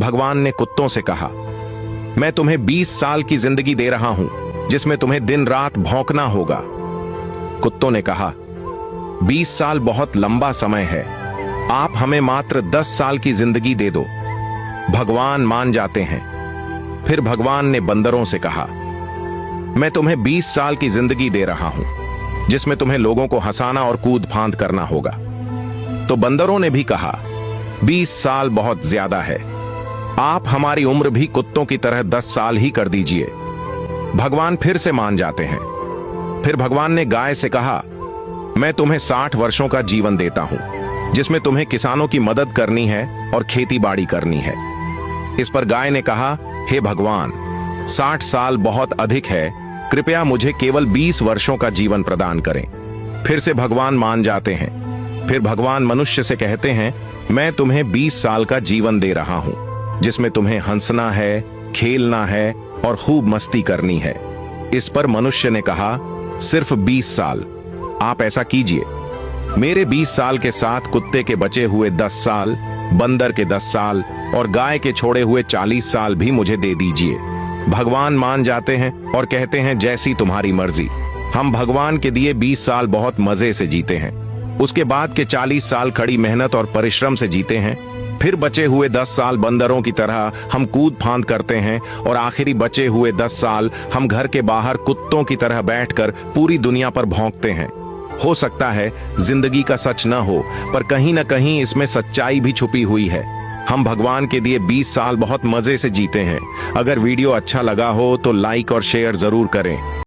भगवान ने कुत्तों से कहा, मैं तुम्हें 20 साल की जिंदगी दे रहा हूं, जिसमें तुम्हें दिन रात भौंकना होगा। कुत्तों ने कहा, 20 साल बहुत लंबा समय है, आप हमें मात्र 10 साल की जिंदगी दे दो। भगवान मान जाते हैं। फिर भगवान ने बंदरों से कहा, मैं तुम्हें 20 साल की जिंदगी दे रहा हूं, जिसमें तुम्हें लोगों को हंसाना और कूद फांद करना होगा। तो बंदरों ने भी कहा, 20 साल बहुत ज्यादा है, आप हमारी उम्र भी कुत्तों की तरह 10 साल ही कर दीजिए। भगवान फिर से मान जाते हैं। फिर भगवान ने गाय से कहा, मैं तुम्हें 60 वर्षों का जीवन देता हूं, जिसमें तुम्हें किसानों की मदद करनी है और खेती बाड़ी करनी है। इस पर गाय ने कहा, हे भगवान, 60 साल बहुत अधिक है, कृपया मुझे केवल 20 वर्षों का जीवन प्रदान करें। फिर से भगवान मान जाते हैं। फिर भगवान मनुष्य से कहते हैं, मैं तुम्हें 20 साल का जीवन दे रहा हूं, जिसमें तुम्हें हंसना है, खेलना है और खूब मस्ती करनी है। इस पर मनुष्य ने कहा, सिर्फ 20 साल, आप ऐसा कीजिए, मेरे 20 साल के साथ कुत्ते के बचे हुए 10 साल, बंदर के 10 साल और गाय के छोड़े हुए 40 साल भी मुझे दे दीजिए। भगवान मान जाते हैं और कहते हैं, जैसी तुम्हारी मर्जी। हम भगवान के दिए 20 साल बहुत मजे से जीते हैं। उसके बाद के 40 साल कड़ी मेहनत और परिश्रम से जीते हैं। फिर बचे हुए 10 साल बंदरों की तरह हम कूद फांद करते हैं और आखिरी बचे हुए 10 साल हम घर के बाहर कुत्तों की तरह बैठकर पूरी दुनिया पर भौंकते हैं। हो सकता है जिंदगी का सच न हो, पर कहीं ना कहीं इसमें सच्चाई भी छुपी हुई है। हम भगवान के दिए 20 साल बहुत मजे से जीते हैं। अगर वीडियो अच्छा लगा हो तो लाइक और शेयर जरूर करें।